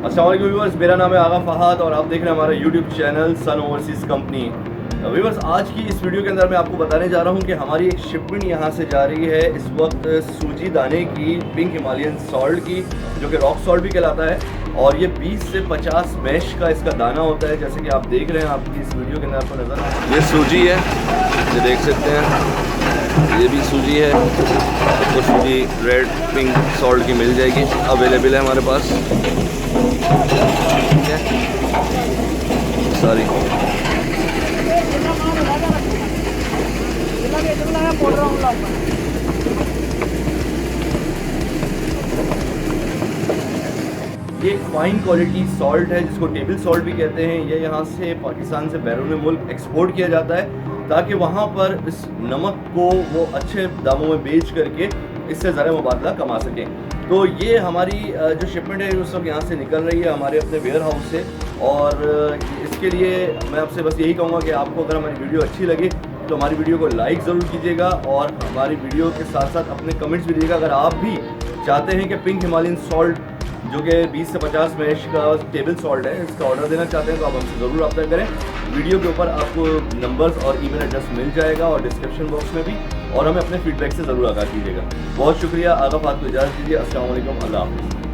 अस्सलाम वालेकुम व्यूअर्स, मेरा नाम है आगा फहाद और आप देख रहे हैं हमारा यूट्यूब चैनल सन ओवरसीज़ कंपनी। व्यूअर्स, आज की इस वीडियो के अंदर मैं आपको बताने जा रहा हूं कि हमारी एक शिपमेंट यहां से जा रही है इस वक्त सूजी दाने की, पिंक हिमालयन सॉल्ट की, जो कि रॉक सॉल्ट भी कहलाता है। और ये 20 से 50 मैश का इसका दाना होता है, जैसे कि आप देख रहे हैं आपकी इस वीडियो के अंदर आपको नज़र। ये सूजी है, ये देख सकते हैं, ये भी सूजी है। तो सूजी रेड पिंक सॉल्ट की मिल जाएगी, अवेलेबल है हमारे पास। ठीक है, सॉरी ये एक फाइन क्वालिटी सॉल्ट है जिसको टेबल सॉल्ट भी कहते हैं। ये यहाँ से पाकिस्तान से बैरून मुल्क एक्सपोर्ट किया जाता है ताकि वहाँ पर इस नमक को वो अच्छे दामों में बेच करके इससे ज़रा मुबादला कमा सकें। तो ये हमारी जो शिपमेंट है उस वक्त यहाँ से निकल रही है हमारे अपने वेयर हाउस से। और इसके लिए मैं आपसे बस यही कहूँगा कि आपको अगर हमारी वीडियो अच्छी लगे तो हमारी वीडियो को लाइक ज़रूर कीजिएगा और हमारी वीडियो के साथ साथ अपने कमेंट्स भी दीजिएगा। अगर आप भी चाहते हैं कि पिंक हिमालयन सॉल्ट जो कि 20 से 50 मैश का टेबल सॉल्ट है, इसका ऑर्डर देना चाहते हैं तो आप हमसे ज़रूर रब्ता करें। वीडियो के ऊपर आपको नंबर्स और ईमेल एड्रेस मिल जाएगा और डिस्क्रिप्शन बॉक्स में भी, और हमें अपने फीडबैक से ज़रूर आगाह कीजिएगा। बहुत शुक्रिया। आगा फहाद को इजाज़त दीजिए। अस्सलाम वालेकुम, अल्लाह हाफ़िज़।